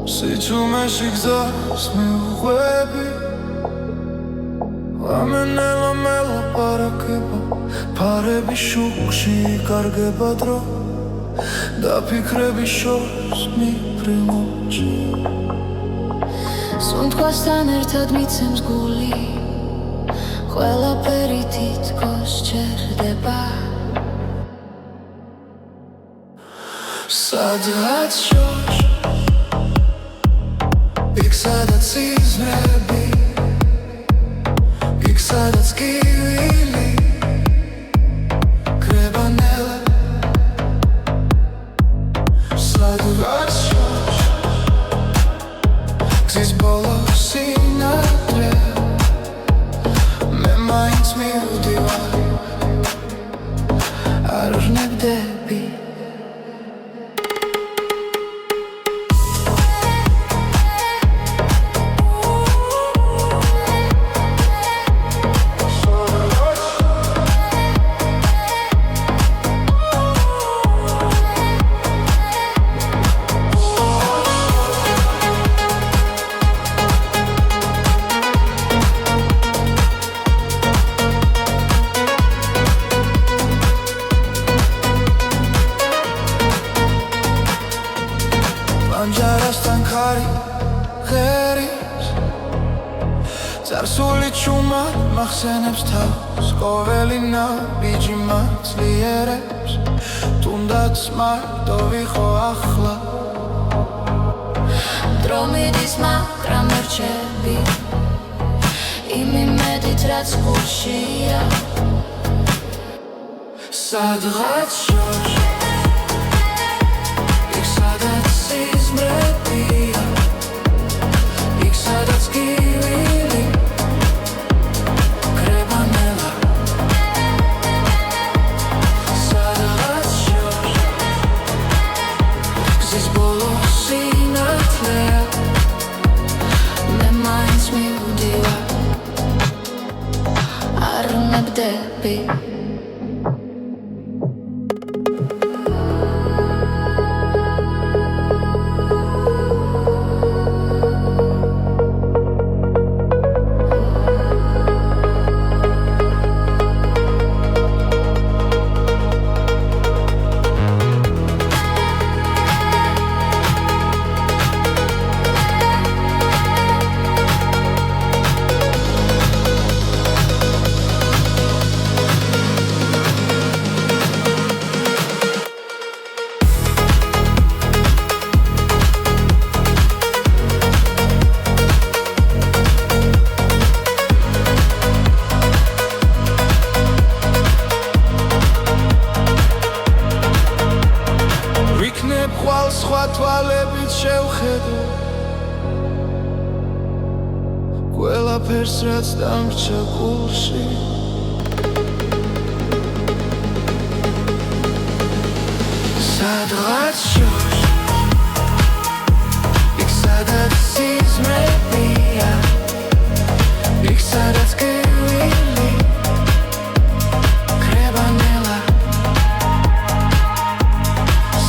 სიჩუმეში გზას მიუყვები ლამენელა მელაპარაკება ფარების შუქში იკარგება დრო და ფიქრების შორს მიფრინოჩი სუნთქვასთან ერთად მიცემს გული ყველაფერი თითქოს ჩერდება სადღაც შორს იქ სადაც სიზმრები იქ სადაც კივილი კრება ნელა სადღაც შორს გზის ბოლოს სინათლე მე მაინც მივდივარ არ ვნებდები ანჯარასთან ხარი ღერის წარსული ჩუმად მახსენებს თავს ყოველი ნაბიჯი მაძლიერებს თუნდაც მარტო ვიყო ახლა დრო მიდის მაგრამ რჩები იმ იმედით რაც გულშია სადღაც შორს იქ სადაც სიზმრებია იქ სადაც კივილი კრება ნელა სადღაც შორს გზის ბოლოს სინათლეა მე მაინც მივდივარ არ ვნებდები ხვალ სხვა თვალებით შევხედო ყველაფერს რაც დამრჩა გულში სადღაც შორს იქ სადაც სიზმრებია იქ სადაც კივილი კრება ნელა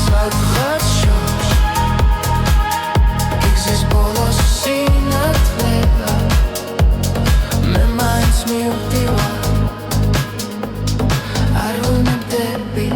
სადღაც შორს იქ გზის ბოლოს სინათლეა მე მაინც მივდივარ არ ვნებდები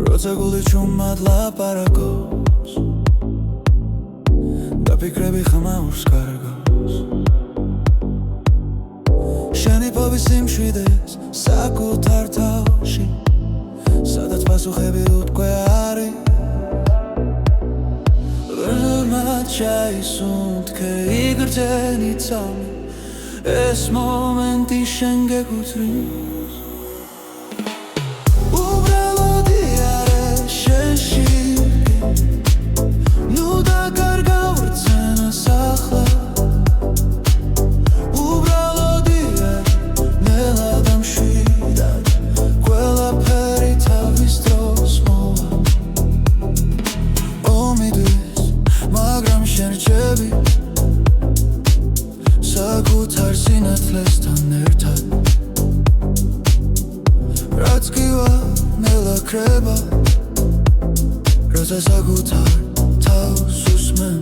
როცა გული ჩუმად ლაპარაკობს და ფიქრები ხმაურს კარგავს შენი ფობის სიმშვიდეს საკუთარ თავში სადაც პასუხები უთქვე არის ჩაისუნთქე იგრძენი წამი ეს მომენტი შენ გეკუთვნის უბრალოდ იარე შენში ნუ დაკარგა ვრცენას ახლა უბრალოდ იარე ნელა და მშვიდად ყველაფერი თავის დროს მოვა ომიდვის მაგრამ შენ რჩები საკუთარ სინათლესთან ერთად რაც გივა ნელა ქრება როცა საკუთარ თავს უსმენ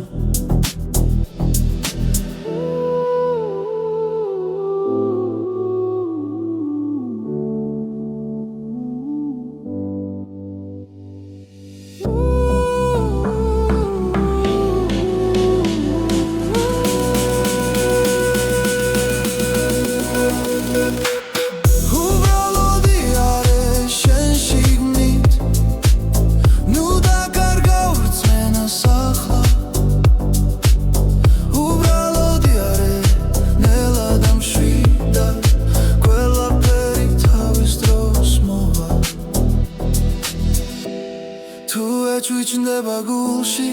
ჩუჩნდება გულში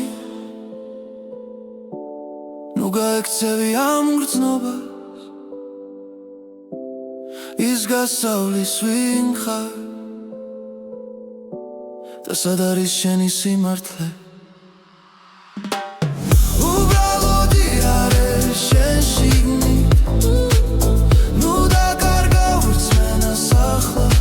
ნუ გაექცევი ამ გრძნობას ის გასავლის ვინ ხარ და სად არის შენი სიმართლე უბრალოდ იარე შენ შიგნით ნუ დაკარგა ვრცენას ახლა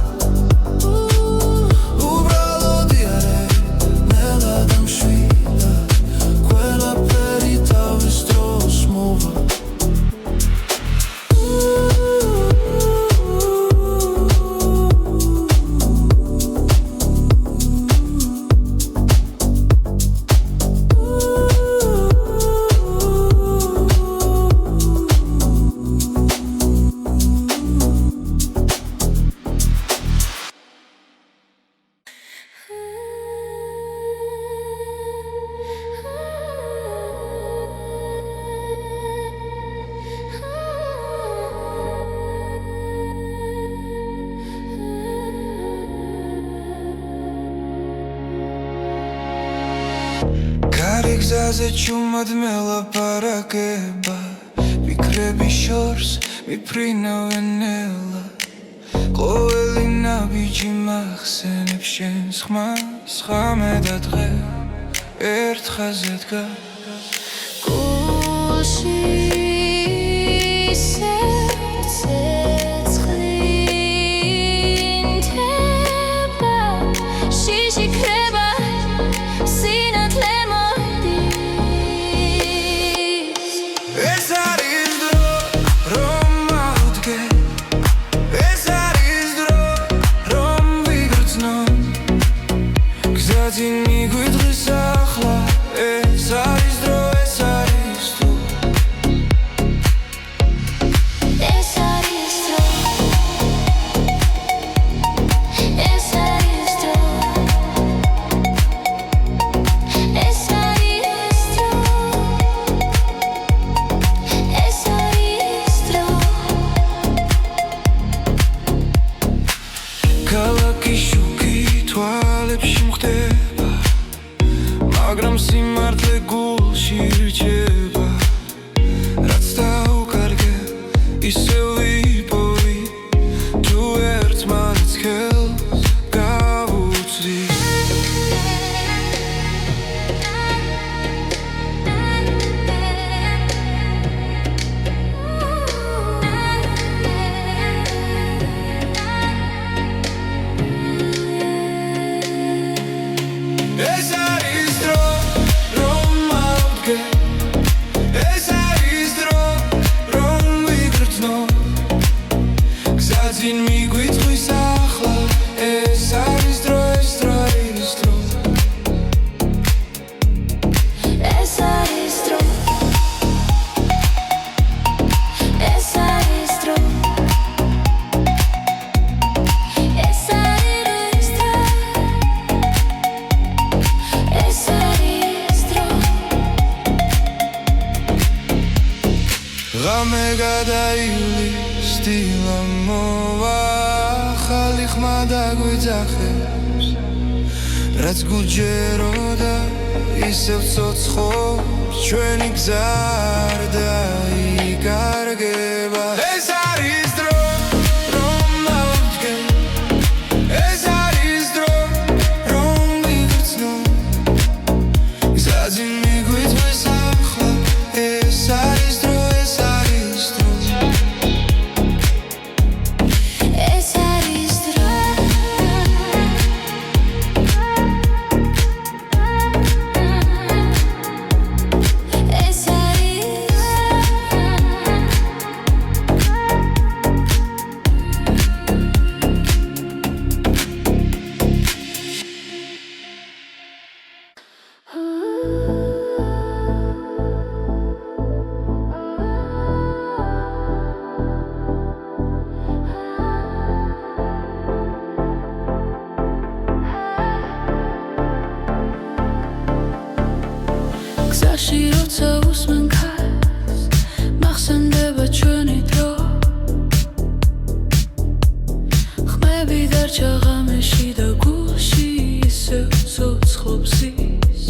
გზაზე ჩუმად მელაპარაკება ფიქრების შორს მიფრინავენ ნელა ყოველი ნაბიჯი მახსენებს შენს ხმას ხამე და დღე ერთ ხაზზე დგას გულში მაგრამ სიმართლე გულში რჩება რაც დაუკარგე ისევ ვიპოვი თუ ერთმანეთს ხელს გავუწვი გადაივლის დილა მოვა ახალი ხმა დაგვიძახებს რაც გუჯეროდა ისევ ცოცხობს ჩვენი გზა არ დაიკარგება ეს არის დრო რომ მოვდგენ ეს არის დრო რომ ვიგრძნო გზაზე მიგვიწვეს ახლა ეს არის დრო ეს არის დრო ეს არის დრო ეს გზაში როცა უსმენ ქარს მახსენდება ჩვენი დრო ხმები დარჩა ღამეში და გულში ისევ ცოცხლობს ის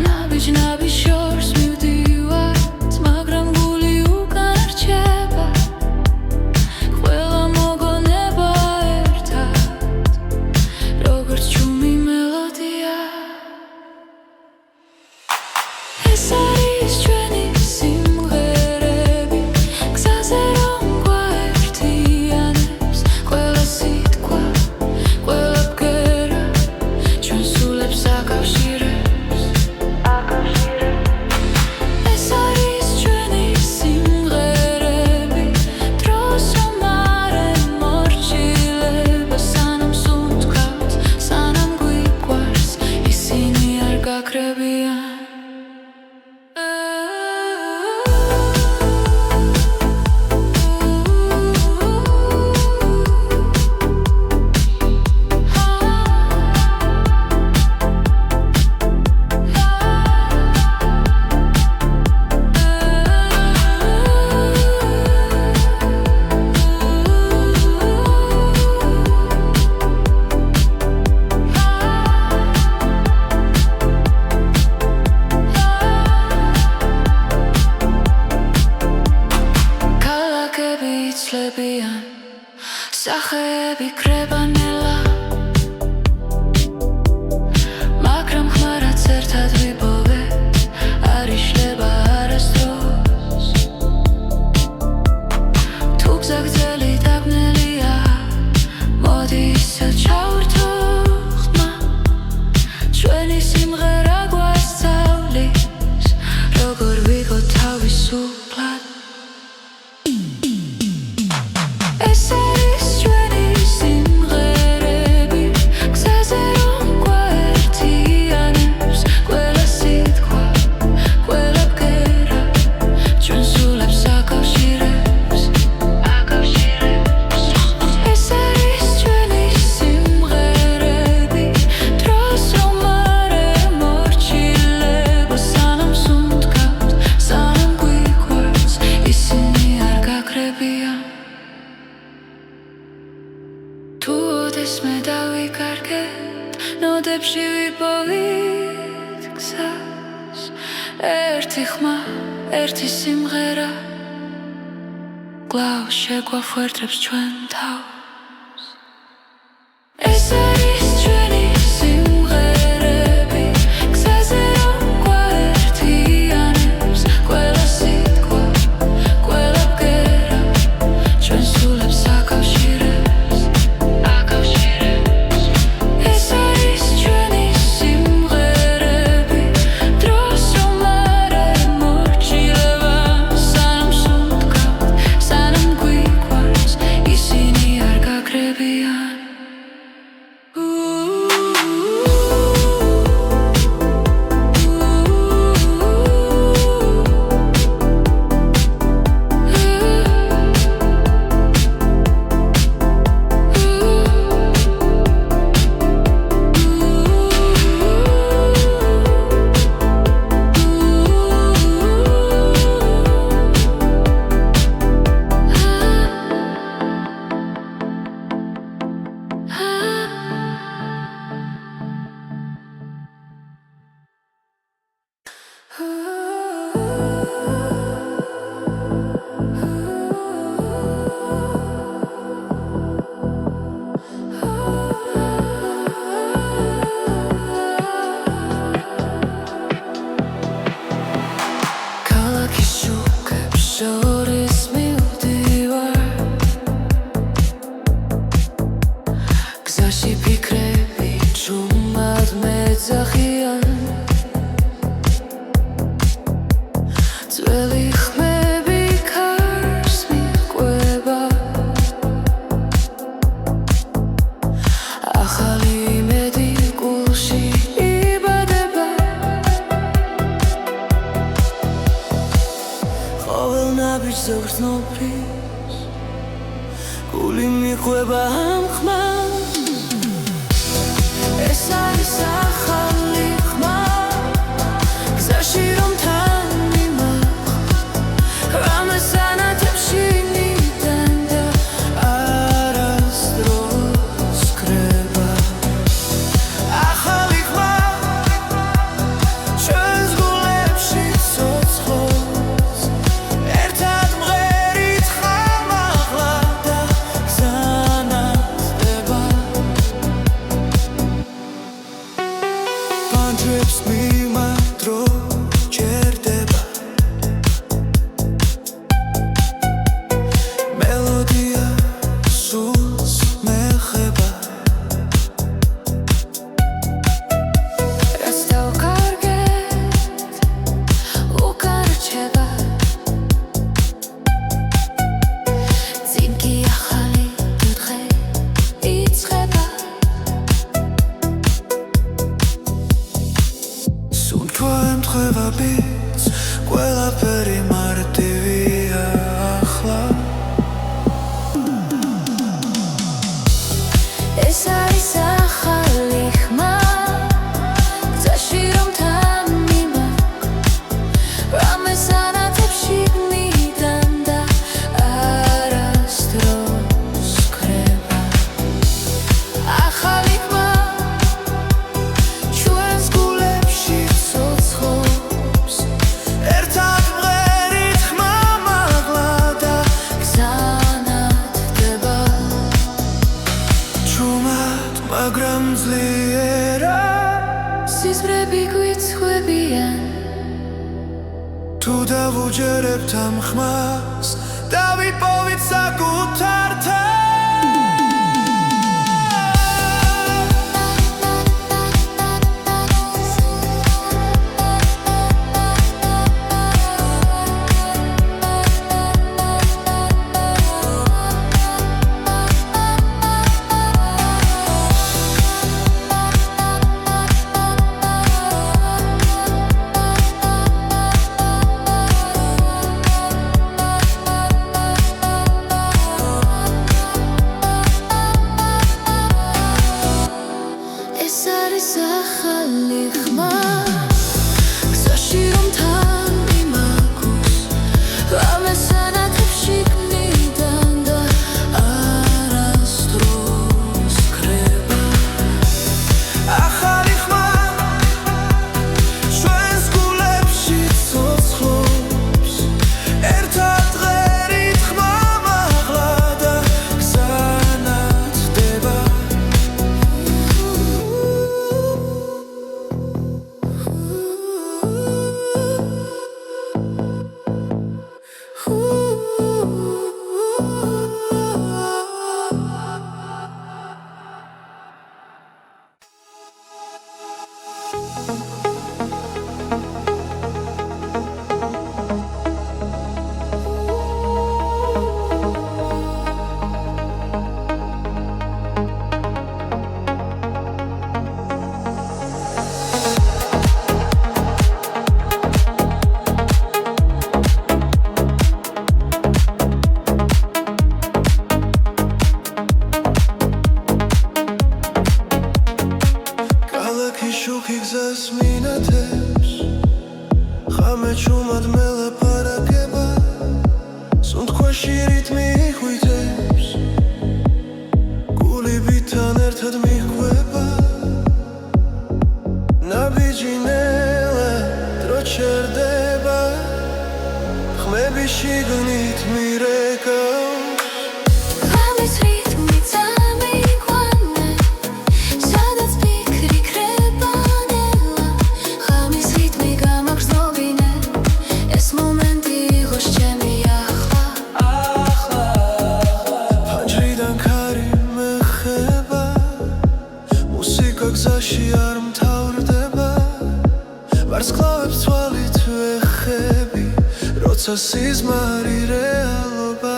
ნაბიჯ შორს მივდივართ მაგრამ გული უკან რჩება ყველა მოგონება ერთად როგორც ჩუმი მელოდია ეს არის ჩვენი სიმღერები გზაზე რომ გვაერთიანებს ყველა სიტყვა ყველა ბგერა ჩვენ სულებს აკავშირებს ეს არის ჩვენი სიმღერები დროს რომ არ ემორჩილება სანამ სუნთქავთ სანამ გვიყვარს ისინი არ გაქრებიან ქალაქები იცლებიან სახეები კრებანელა მაგრამ ხმა რაც ერთად ვიპოვეთ არ იშლება არასდროს თუ გზა გრძელი დაბნელია მოდი ისევ ჩავერთო ხმა ჩვენი სიმღერა გვასწავლის როგორ ვიყო თავისუფლად ეს არის ჩვენი სიმღერები გზაზე რომ გვაერთიანებს ყველა სიტყვა ყველა ბგერა ჩვენ სულებს აკავშირებს ეს არის ჩვენი სიმღერები დროს რომ არ ემორჩილება სანამ სუნთქავთ სანამ გვიყვარს ისინი არ გაქრებიან თუ ოდესმე დავიკარგეთ ნოდებში ვიპოვით გზას ერთი ხმა ერთი სიმღერა კვლავ შეგვახვერდებს ჩვენ თავს ეს არის ჩვენი სიმღერები გზაზე რომ გვაერთიანებს ყველა სიტყვა ყველა ბგერა ჩვენ სულებს აკავშირებს ეს არის ჩვენი სიმღერები დროს რომ არ ემორჩილება სანამ სუნთქავთ სანამ გვიყვარს ისინი არ სისხლები ჩუმად მეძახიან ძველი ხმები ქარს მიჰყვება ახალი იმედი გულში იბადება ყოველ ნაბიჯზე გრძნობრის გული მიჰყვება ამ ხმას ეს არის ახალი ხმა გზაში რომ თან მიმახვ რამეს ანათებში ნიდან და არასდროს კრება ახალი ხმა ჩვენს გულებში ცოცხლობს ერთად მღერით ხამაღლა და გზანათდება Pantreps მიმადრო ჯერდება მელოდია სულს მეხება რაც დავკარგეთ უკან რჩება წინ კი ახალი დღე იწყება სუნთქვა ემთხვევა ბიძ ყველაფერი მარტივია ახლა ეს არის ახალი ხმა გზაში რომ თან მიმახვ რამეს ანათებში ნიდან და არასდროს კრება ახალი ხმა ჩვენს გულებში ცოცხლობს ერთად მღერით ხმამაღლა და გზანათდება ჩუმად მაგრამ ძლიერა სიზმრები გვიცხვებიან თუ დავუჯერებთ ამ ხმას დავიპოვით საკუთარ ეს არის ახალი ხმა გზაში რომ თან მიმაგოს რამეს ანათებში ნიდან და არასდროს კრება ახალი ხმა ჩვენს გულებში ცოცხლობს ერთად მღერით ხმამაღლა და გზანათდება ქალაქი შუქი გზას მინათებს ხამე ჩუმად მელაპარაკება სუნთქვაში რიტმი ხვიტებს გული ბითან ერთად მიჰყვება ნაბიჯი ნელა დრო ჩერდება ხმები შიგნით მირეკავს ღამის რიტმი წამიყვანე სადაც ფიქრი ქრება ნელა ღამის რიტმი გამაგრძნობინე ეს მომენტი იყოს ჩემი ახლა ფანჯრიდან ქარი მეხება გზაში არ მთავრდება ვარსკვლავებს თვალით ვეხები როცა სიზმარი რეალობა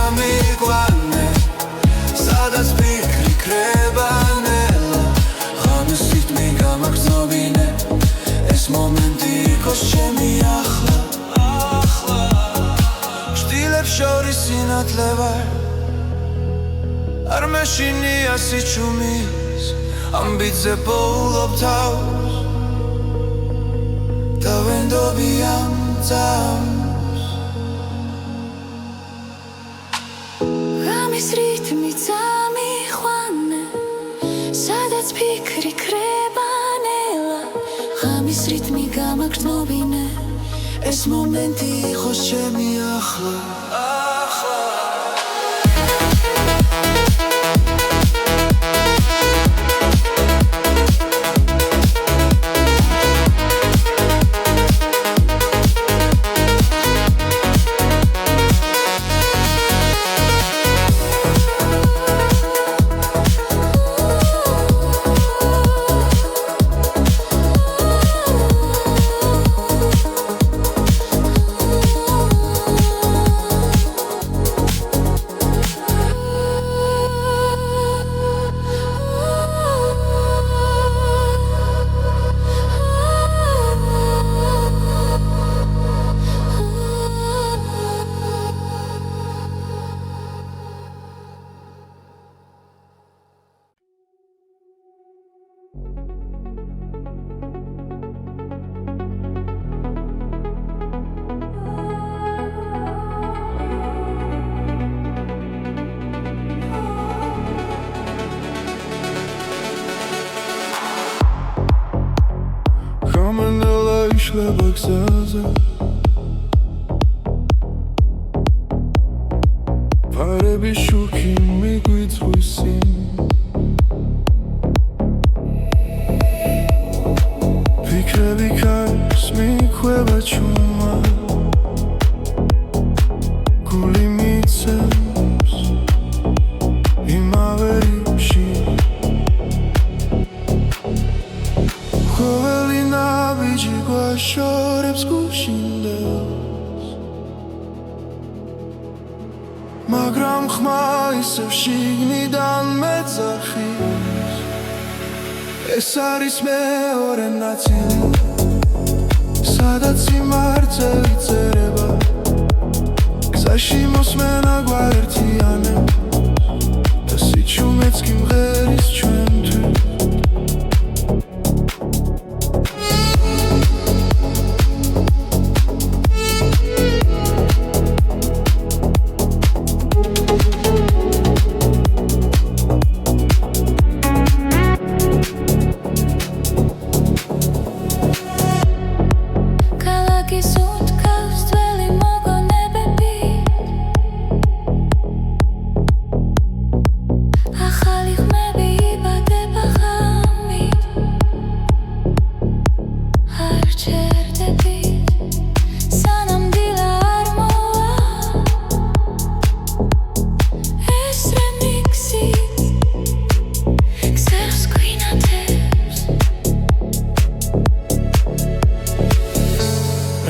ამიგვანე სადაც ფიქრი ქრება ნელა ღამის რიტმი გამაგრძნობინე ეს მომენტი იყოს ჩემი ახლა შტილებს შორის სინათლე ვარ არ მეშინია სიჩუმის ამბიძე პოულობ თავს და ვენდობი ამ წამს ღამის რიტმი წამიყვანე სადაც ფიქრი ქრება ნელა ღამის რიტმი გამაგრძნობინე ეს მომენტი იყოს ჩემი ახლა იშლება გზაზე ფარები შუქი მიგვიწვისინ ფიქრები ქარს მიქვება ჩუმა გული მიცემს იმავე რიფში ყოველი ნაბიჯი გვაშორებს გუშინდელს მაგრამ ხმა ისევ შიგნიდან მეძახის ეს არის მეორე ნაწილი სადაც სიმართლე წერება გზაში მოსმენა გვაერთიანებს და სიჩუმეც კი მღერის ჩვენთვის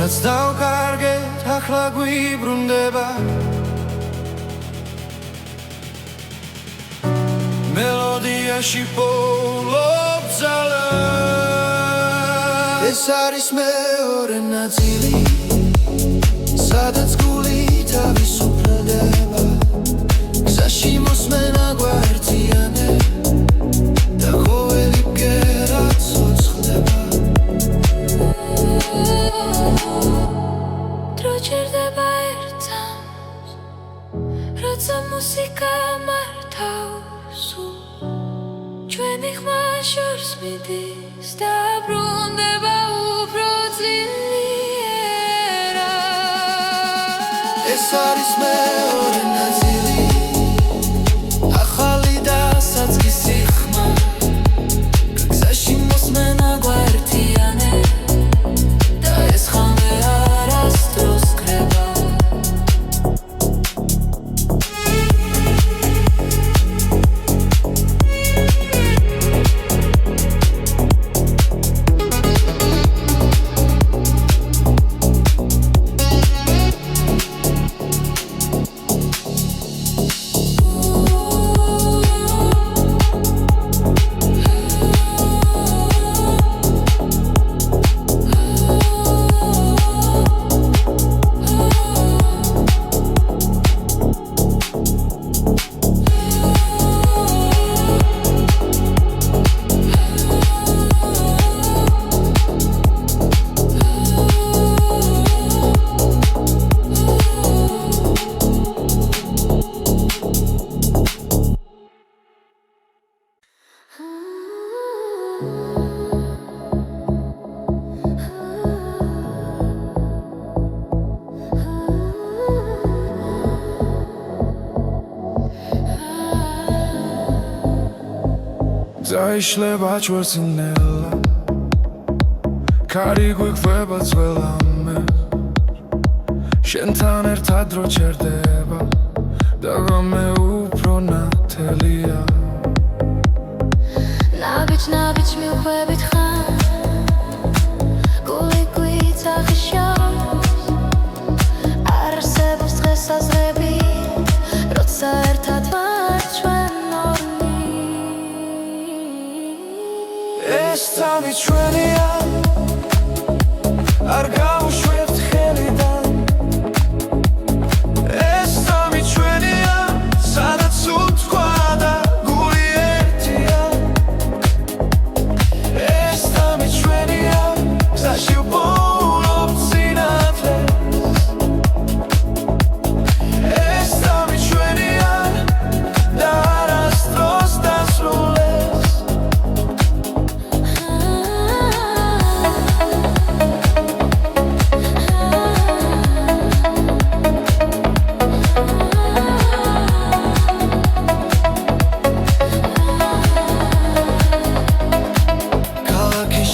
რაც დავკარგეთ ახლა გვიბრუნდება მელოდიაში პოულობ ძალა ეს არის მეორე ნაწილი სადაც გული თავისუფლდება გზაში მოსმენა გვაერთიანებს და ყოველი ბგერა ცოცხლდება დროჭირდება ერთად როცა მუსიკა მართავს ჩვენი ხმა შორს მიდის და ბრუნდება უფრო ძლიერად ეს არის მეორე ნაწილი ახალი და საწყისი ხმა გზაში მოსმენა გვერდიანე და ეს ხამე არასდროს ქრება Zaişleba çvărținela Cari guiqveba dzvelame Shentan ertad ro çerdeba Dagame upro natelia ნაბიჯ მივხვებით ხარ გული გვიცახიშავს არ არსებობს დღესაზრები როცა ერთად ვართ ჩვენ ორნი ეს წამი ჩვენია არ გავუშვებთ ხელიდან ეს წამი ჩვენია სადაც უთქვა და გული ერთია ეს წამი ჩვენია გზაში ვპოულობთ სინათლეს ეს წამი ჩვენია და არასდროს დასრულდეს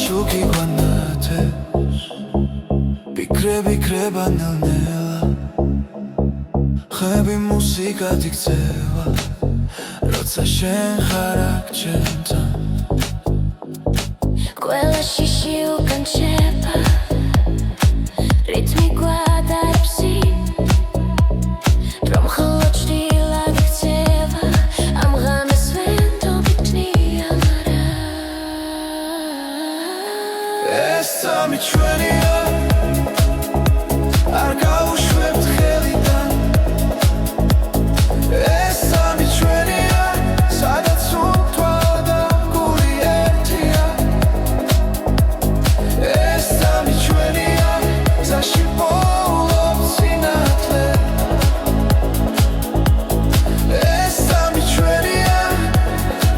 Շուքի գանաթես Բիկրեբա նելնելա Խեբի մուսիկա դիքցևա Ռոցա շեն խարակ չենտան ყველა შიში უკან შეება რითმი გვადარბსი რომ მხოლოდ ჭრილად იქცევა ამ ღამეს ვენდობით ნიამარა ეს წამი ჩვენია არ გავუშვებთ ხელიდან ეს წამი ჩვენია სადაც უთქვა და გული ერთია ეს წამი ჩვენია გზაში ვპოულობთ სინათლეს ეს წამი ჩვენია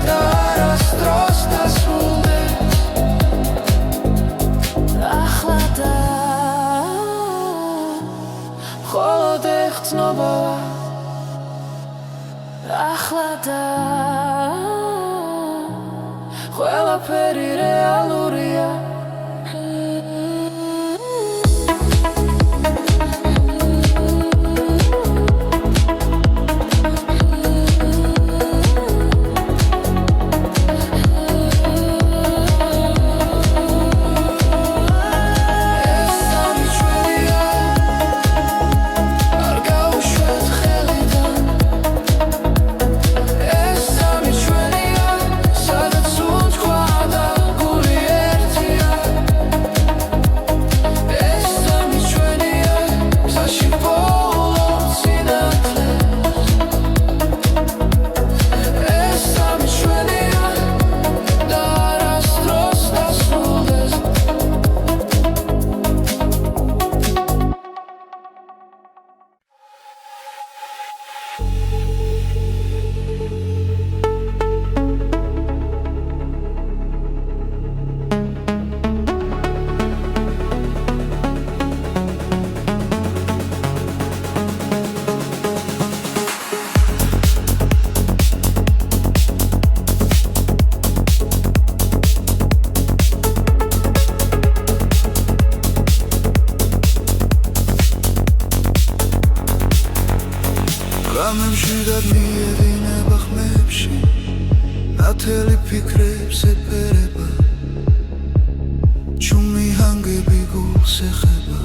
და არასდროს დასრულდეს ახლა და მხოლოდ ეხცნობოა ახლა და ყველაფერი რეალურია ეს წამი ჩვენია არ გავუშვებთ ხელიდან ეს წამი ჩვენია სადაც უთქვა და გული ღამებში და მიედინება ხმებში ნათელი ფიქრებს ეფერება ჩუმი ჰანგები გულს ეხება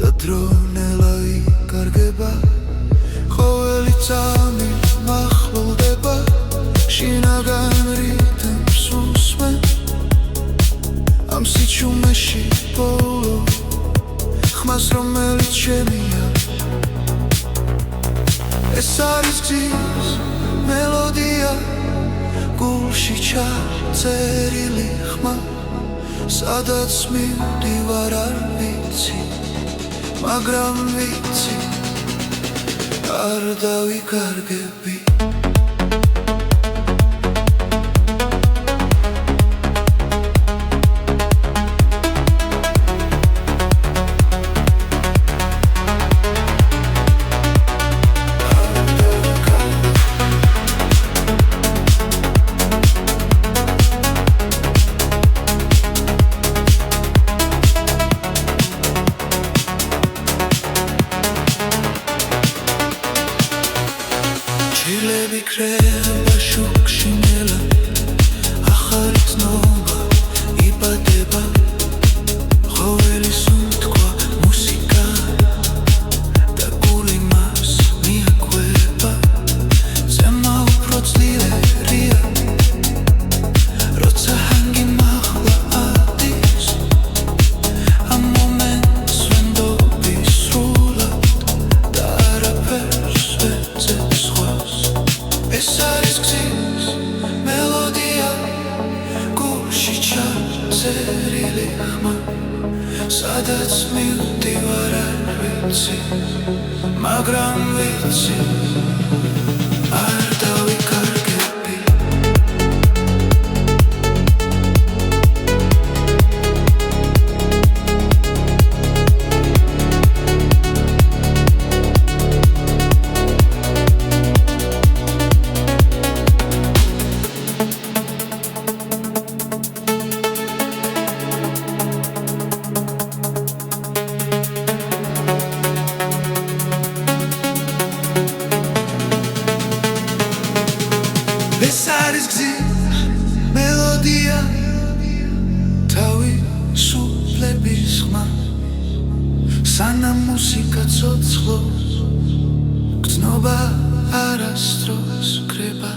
და დრონელა იკარგება ყოველი წამი მახლოვდება შინაგან რითმს უსმენ ამ სიჩუმეში ბოლო ხმას რომელიც შემია ეს არის გზის მელოდია გულში ჩაწერილი ხმა სადაც მივდივარ არ ვიცი მაგრამ ვიცი არ დავიკარგები ჩილები კრება შუქში ნელა ახალი ცნობა იბადება ყოველი სუნთქვა მუსიკა და გული მას მიაკვება ზემა უფრო ძლიერია როცა ჰანგი მაღლა ადის ამ მომენტს ვენდობი სრულად და არაფერს ვეძებ სხვას ეს არის გზის მელოდია გულში ჩაწერილი ხმა სადაც მივდივარ არ ვიცი მაგრამ ვიცი არ დავიკარგები ეს არის გზის მელოდია თავისუფლების ხმა სანამ მუსიკა ცოცხლობს გრძნობა არასდროს კრება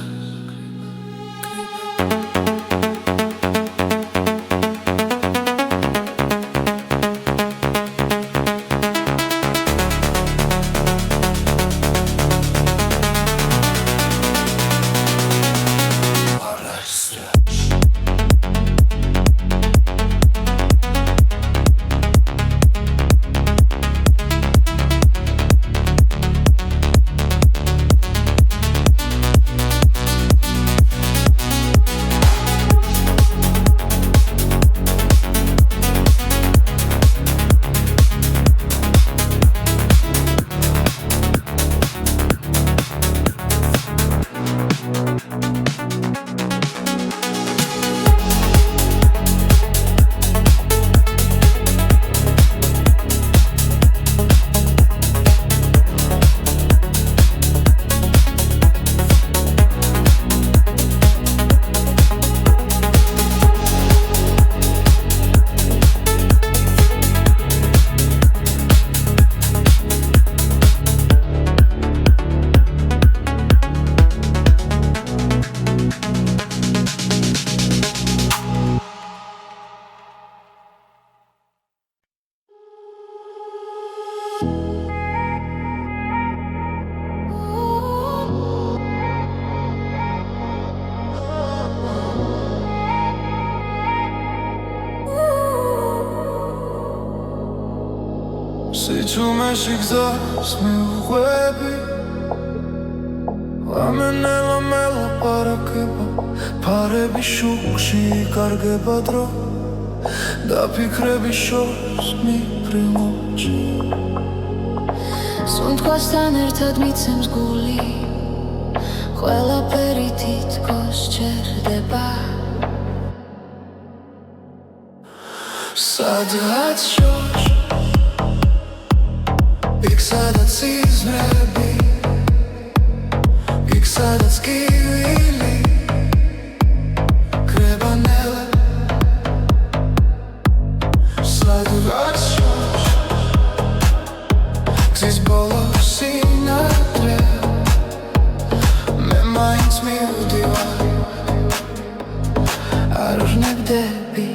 სიჩუმეში გზას მივყვები ლამენელა მელაპარაკება ფარები შუქში იკარგება დრო და ფიქრები შორს მიფრინოჩი სუნთქვასთან ერთად მიცემს გული ყველაფერი თითქოს ჩერდება სადღაც შორს იქ სადაც სიზმრები სადაც კივილი კრება ნელა სადღაც შორს გზის ბოლო სინათლე მე მაინც მივდივარ არ ვნებდები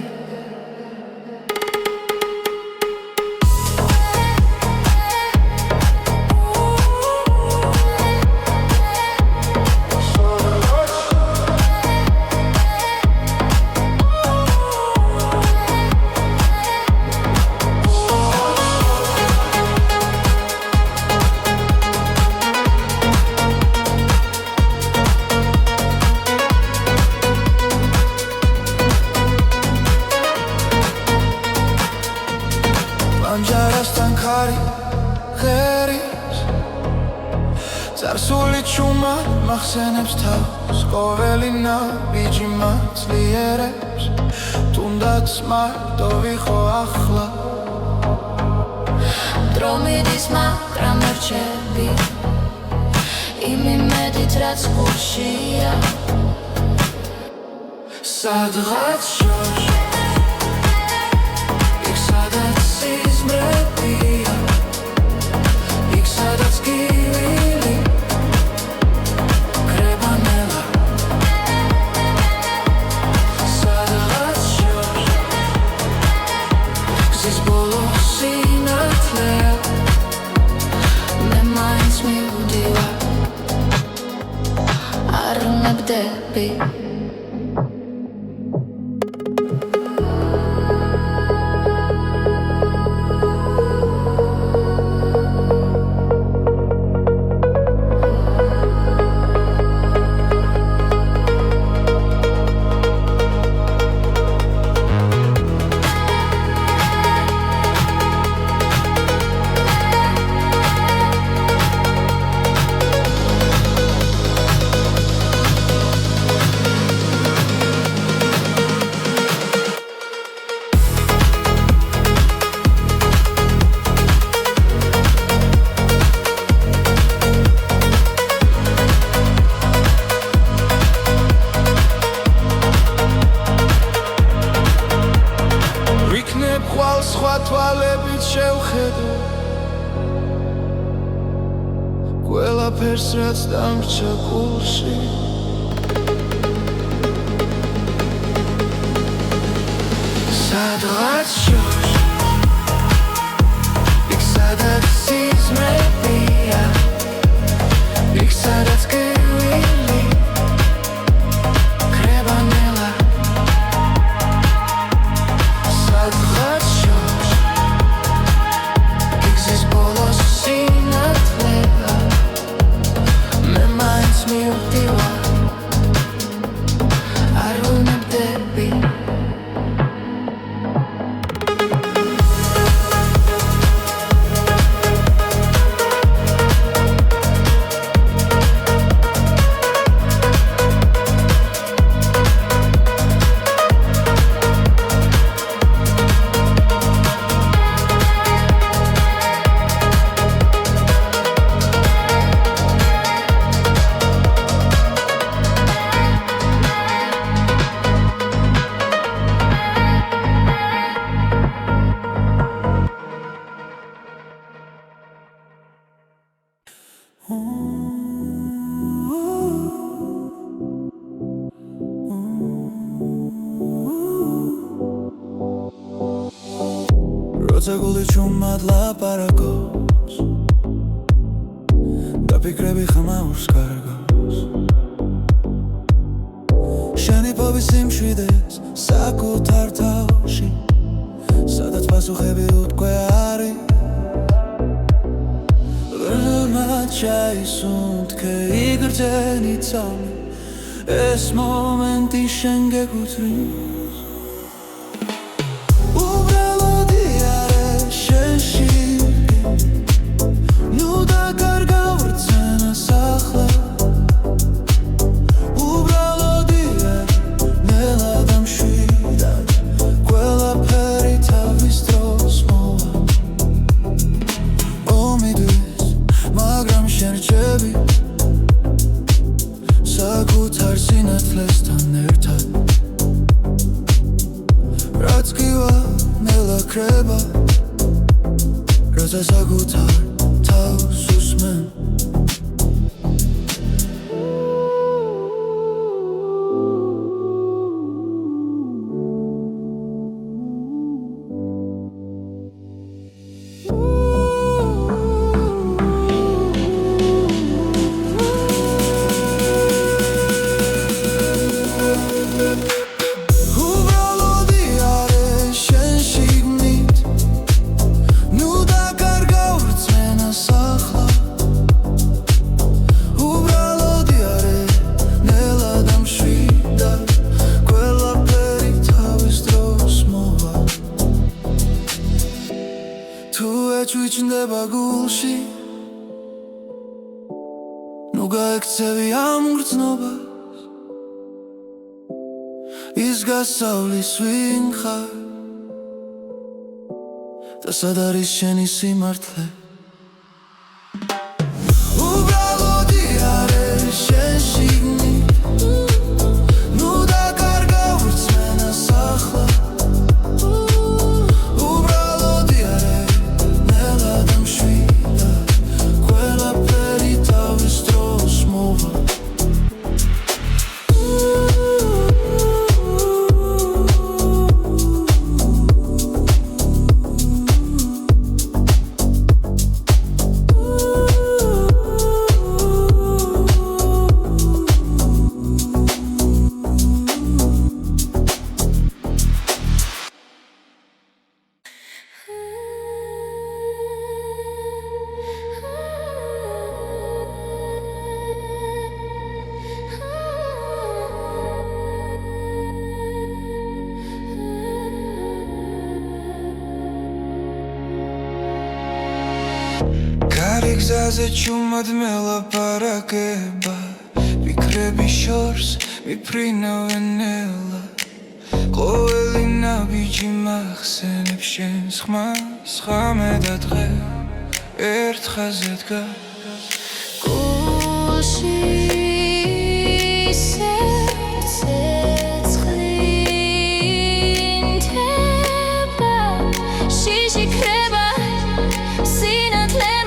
Anjarastan khari gheris Tsarsulit shuma makhsenebs tavs Qoveli nabiji matslierebs Tundats mardo vikho akhla დრომიდის მაგრამ რჩები იმიმედით რაც გულშია სადღაც შორს იქ სადაც სიზმრებია იქ სადაც კივილი კრება ნელა სადღაც შორს გზის ბოლო სინათლეა მე მაინც მივდივარ არ ვნებდები ხვალ სხვა თვალებით შევხედო ყველაფერს რაც დამრჩა გულში სადღაც შორს იქ სადაც სიზმრებია იქ სადაც კივილი კრება ნელა სადღაც შორს იქ გზის ბოლო სინათლეა მე მაინც მივდივარ არ ვნებდები როცა გული ჩუმად ლაპარაკობს და ფიქრები ხმაურს კარგავს შენი ფობის სიმშვიდეს საკუთარ თავში სადაც პასუხები უთქვე არის ბრმად ჩაისუნთქე იგრძენი წამი ეს მომენტი შენ გეკუთვნის გაექცევი ამ გრძნობას ის გასავლის ვინ ხარ და სად არის შენი სიმართლე უბრალოდი არის შენ შიგნით ნუ დაკარგა ვრცმენას ახლა უბრალოდი არის ნელა და მშვიდა ყველაფერი თავის დროს მოვა გზაზე ჩუმად მელაპარაკება ფიქრები შორს მიფრინავენელა ყოველი ნაბიჯი მახსენებს შენს ხმას ხამე და დღე ერთ ხაზზე დგას გულში სერცე ცხლინთება შიში ქრება სინათლე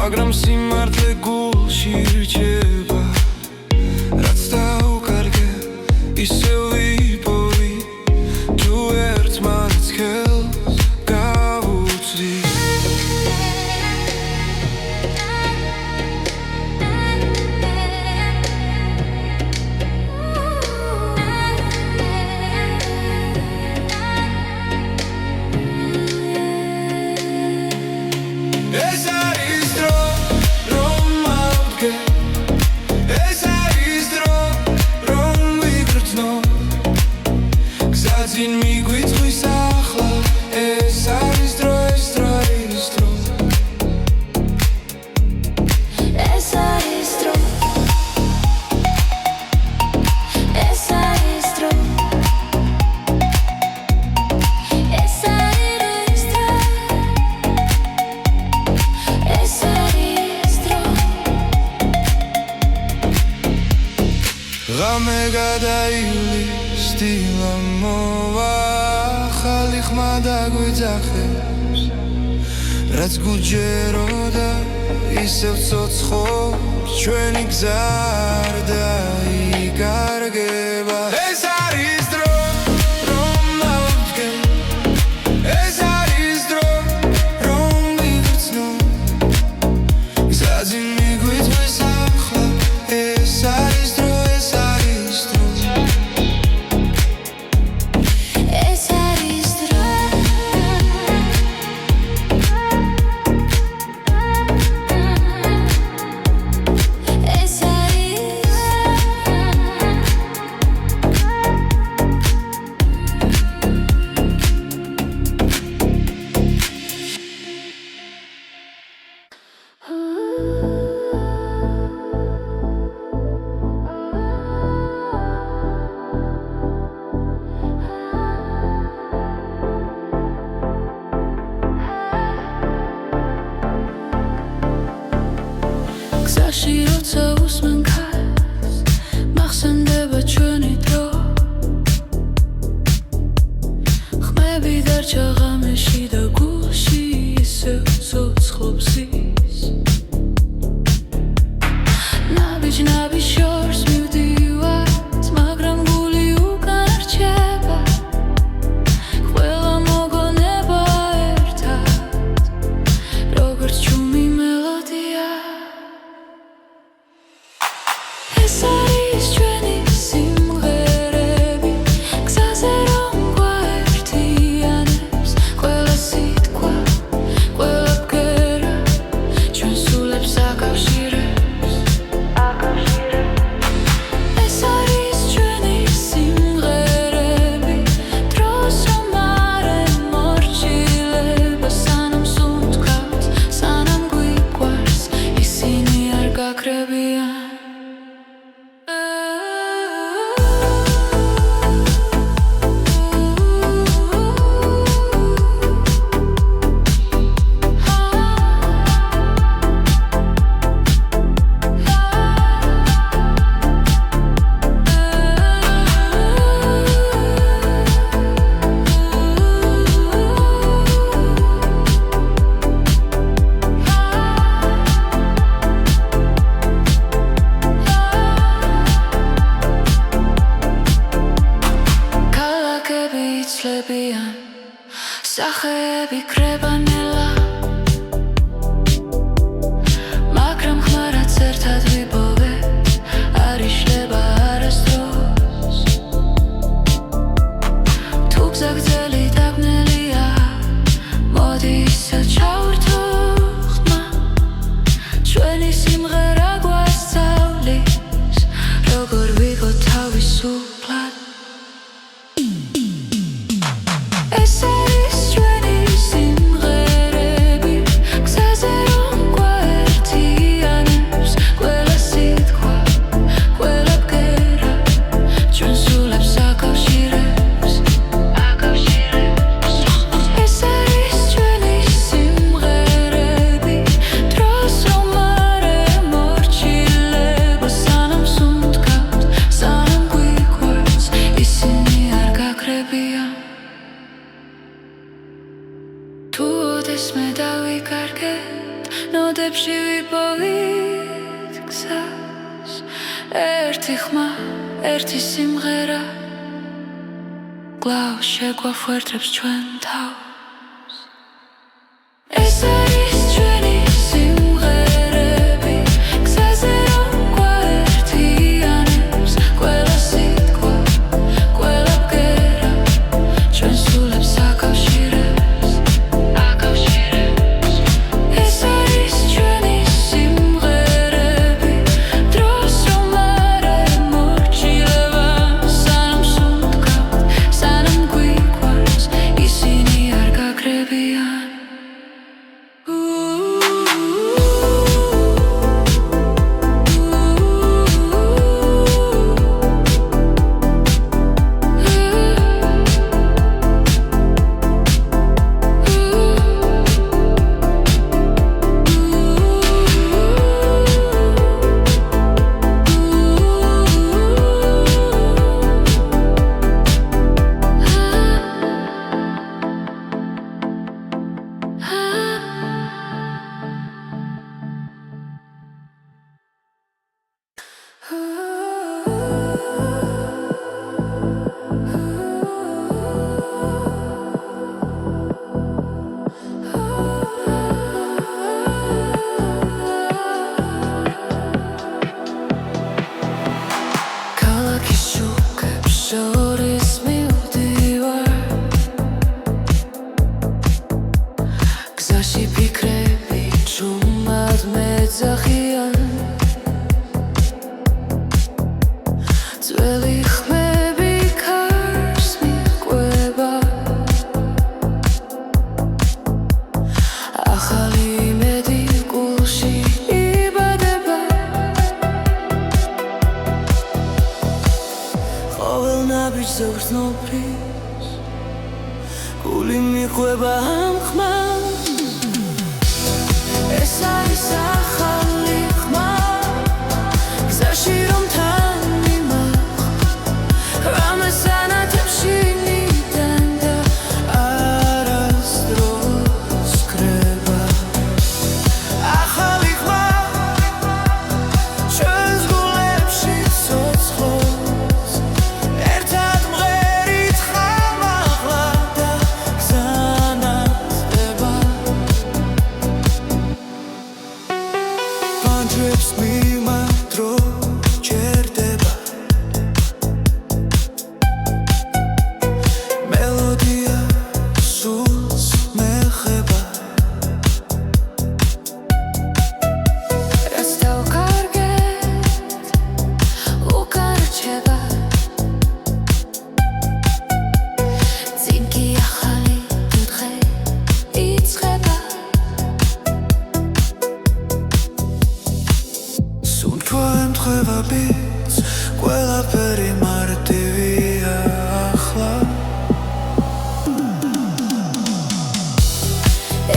მაგრამ სიმართლე გულში რჩება რაც დაუკარგე ისევ ვიპოვი თუ ერთმანეთს ხელს გავუწვდი ეს არის დრო რომ ავდგე ეს არის დრო რომ ვიგრძნო გზაძინ მიგვითღვის ახლა ეს არის დრო ეს დრო არის დრო ეს არის დრო ეს არის დრო ეს არის დრო ეს არის დრო ღამე გადაივლის დილა მოვა ახალი ხმა დაგვიძახებს რაც გულჯეროდა ისევ ცოცხობს ჩვენი გზა არ დაიკარგება ეს არის დრო რომ ავდგე ეს არის დრო რომ ვიგრძნო გზაძინ მიგვითღვის ახლა ეს არის დრო ეს არის დრო ეს არის დრო ეს გზაში როცა უსმენ ქარს მახსენდება ჩვენი დრო ხმები დარჩა ღამეში და გულში ისევ ცოცხლობს ის ნაბიჯ შორ გაქრებიან სახეები კრებანელა მაგრამ ხმარაც ერთად ვიპოვე არ იშლება არასდროს თუ გზაგრძელი დაბნელია მოდი ისე ჩავერთო ხმა ჩვენი სიმღერა გვასწავლის როგორ ვიყო თავისუფლად ეს არის ჩვენი სიმღერები გზაზე რომ გვაერთიანებს ყველა სიტყვა ყველა ბგერა ჩვენ სულებს აკავშირებს ეს არის ჩვენი სიმღერები დროს რომ არ ემორჩილება სანამ სუნთქავთ სანამ გვიყვარს ისინი არ გაქრებიან თუ ოდესმე დავიკარგეთ ნოდებში ვიპოვით გზას ერთი ხმა ერთი სიმღერა კვლავ შეგვაფუერდებს ჩვენ თავს ეს არის ჩვენი სიმღერები გზაზე რომ გვაერთიანებს ყველა სიტყვა ყველა ბგერა ჩვენ სულებს აკავშირებს ეს არის ჩვენი სიმღერები დროს რომ არ ემორჩილება სანამ სუნთქავთ სანამ გვიყვარს ისინი არ გაქრებიან ქალაქის შუქებს შორის მივდივარ გზაში ფიქრები ჩუმად მეძახიან ძველი ხმები ქარს მიჰყვება ახალი იმედი გულში იბადება ყოველ ნაბიჯზე ვრძნობრის გული მიჰყვება ამ ხმას ეს არის ახალი ხმა გზაში რომ თან მიმახვ რამეს ანათებს შინიდან და არასდროს კრება ახალი ხმა ჩვენს გულებში ცოცხლობს ერთად მღერით ხამაღლა და გზანაცდება ჭაბიც ყველაფერი მარტივია ახლა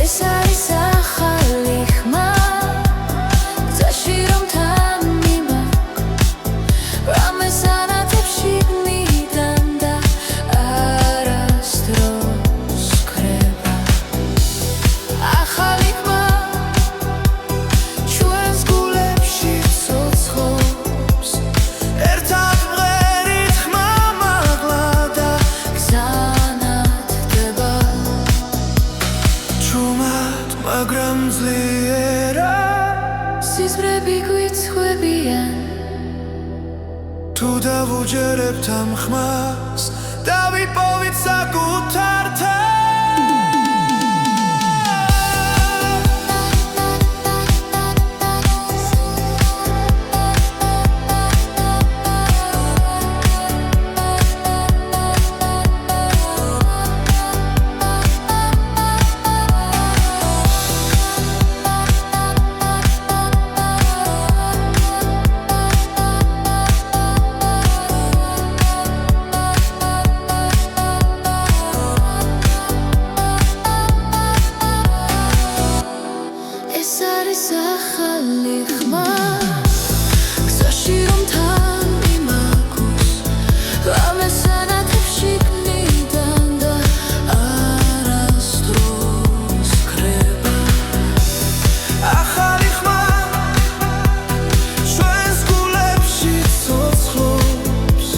ეს არის ახალი ხმა გზაში რომ თამიმა რამეს ანათებს შიგნიდან და არასდროს ქრება ახალი ხმა ჩვენს გულებში ცოცხლობს ერთად მღერით ხმა მაღლა და გზანათდება ჩუმად მაგრამ ძლიერა სიზმრები გვიცხვებიან თუ დავუჯერებთ ამ ხმას დავიპოვით საკუთარ ეს არის ახალი ხმა გზაში რომ თამიმაქოს რამეს ანათებს შიგნიდან და არასდროს ქრება ახალი ხმა ჩვენს გულებში ცოცხლობს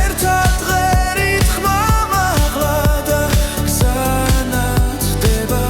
ერთად მღერით ხმა მაღლა და გზანათდება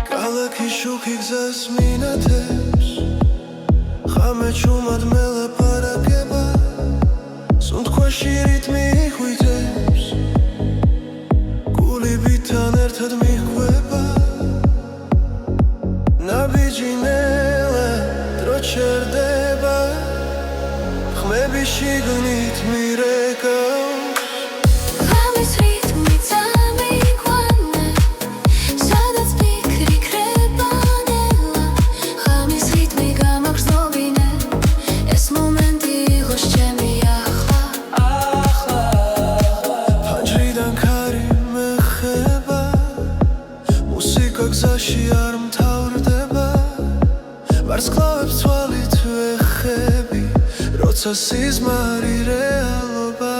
ქალაქის შუქი გზას მინათებს ხამე ჩუმად მელაპარაკება სუნთქვაში რიტმი ხვიტებს გულიბიდან ერთად მიჰყვება ნაბიჯი ნელა დრო ჩერდება ხმები შიგნით მირეკავს ღამის რიტმი წამიყვანე სადაც ფიქრი ქრება ნელა ღამის რიტმი გამაგრძნობინე ეს მომენტი იყოს ჩემი ახლა ფანჯრიდან ქარი მეხება მუსიკა გზაში არ მთავრდება ვარსკვლავებს თვალით ვეხები როცა სიზმარი რეალობა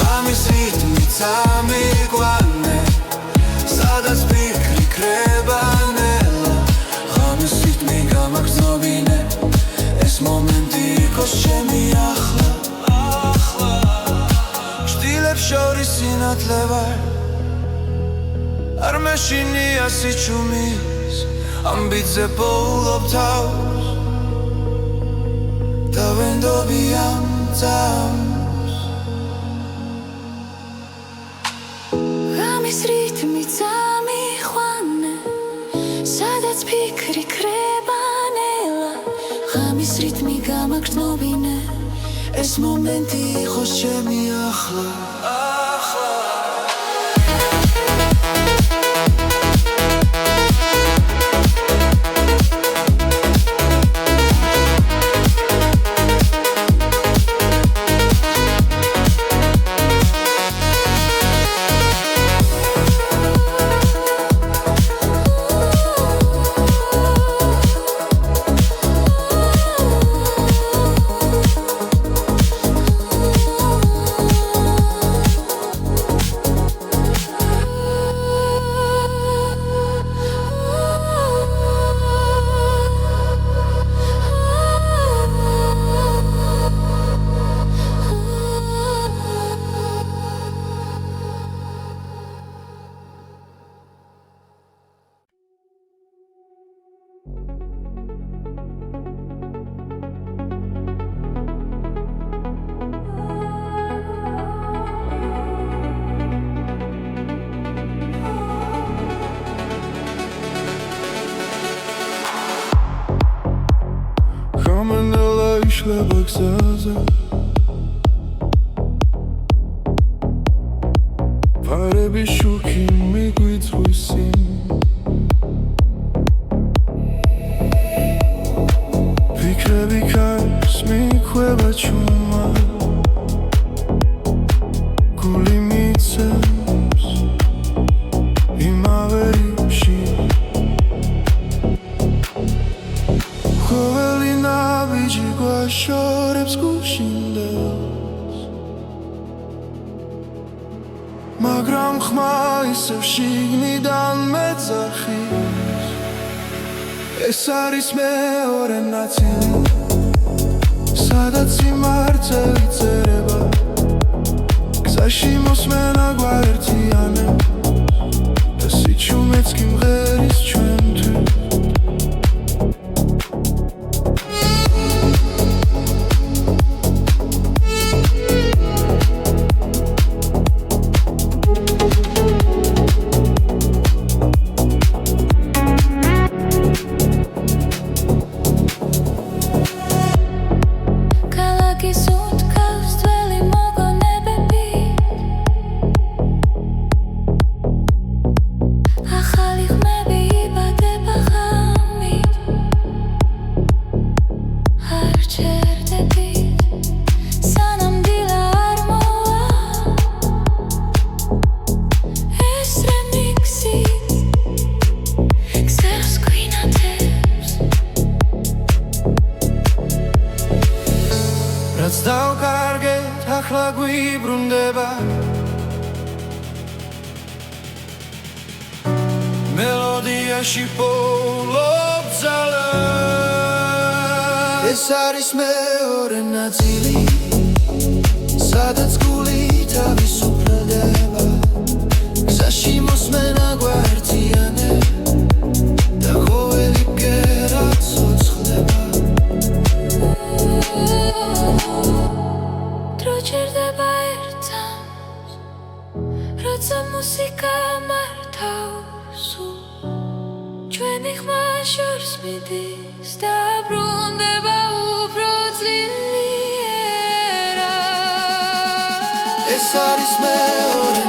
ღამის რიტმი წამიყვანე სადაც ფიქრი ქრება ნელა ღამის რიტმი გამაგრძნობინე ეს მომენტი იყოს ჩემი ახლა ჭდილებს შორის სინათლე ვარ არ მეშინია სიჩუმის ამბიძე პოულობ თავს და ვენდობი ამ წამს ღამის რიტმი წამიყვანე სადაც ფიქრი ქრება ნელა ღამის რიტმი გამაგრძნობინე ეს მომენტი იყოს ჩემი ახლა იშლება გზაზე ფარების შუქი მიგვიწვის იმ ფიქრები კარს მიქვება ჩუმა გული მიცემს იმავე რიფში ყოველი ნაბიჯი გვაშორებს გუშინდელს მაგრამ ხმა ისევ შიგნიდან მეძახის ეს არის მეორე ნაწილი სადაც სიმართლე წერება გზაში მოსმენა გვაერთიანებს და სიჩუმეც კი მღერის ჩვენთვის ქალაქის უთქავს ძველი მოგონებები ახალი ხმები იბადება ღამით არ ჩერდებით სანამ დილა არ მოვა ეს რემიქსი გზებს გვინათებს რაც დავკარგეთ ახლა გვიბრუნდება მელოდიაში პოულობ ძალას ეს არის მეორე ნაწილი სადაც გული თავისუფლდება გზაში მოსმენა გვაერთიანებს და ყოველი ბგერა ცოცხლდება დრო ჩერდება ერთავს როცა მუსიკა მართავს ჩვენი ხმა შორს მიდის და ბრუნდება უფრო ძლიერად ეს არის მეორე